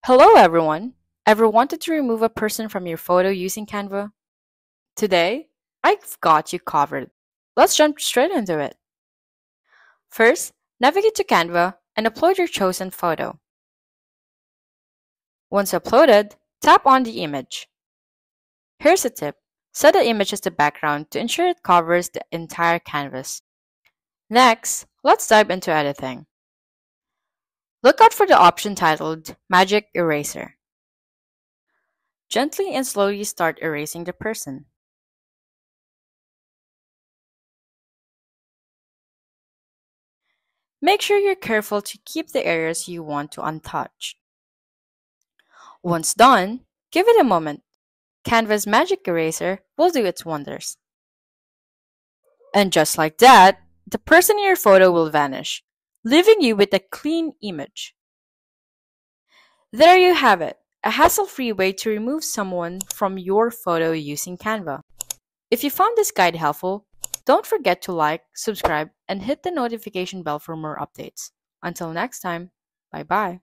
Hello everyone! Ever wanted to remove a person from your photo using Canva? Today, I've got you covered. Let's jump straight into it. First, navigate to Canva and upload your chosen photo. Once uploaded, tap on the image. Here's a tip. Set the image as the background to ensure it covers the entire canvas. Next, let's dive into editing. Look out for the option titled Magic Eraser. Gently and slowly start erasing the person. Make sure you're careful to keep the areas you want to untouched. Once done, give it a moment. Canva's magic eraser will do its wonders. And just like that, the person in your photo will vanish, leaving you with a clean image. There you have it, a hassle-free way to remove someone from your photo using Canva. If you found this guide helpful, don't forget to like, subscribe, and hit the notification bell for more updates. Until next time, bye-bye.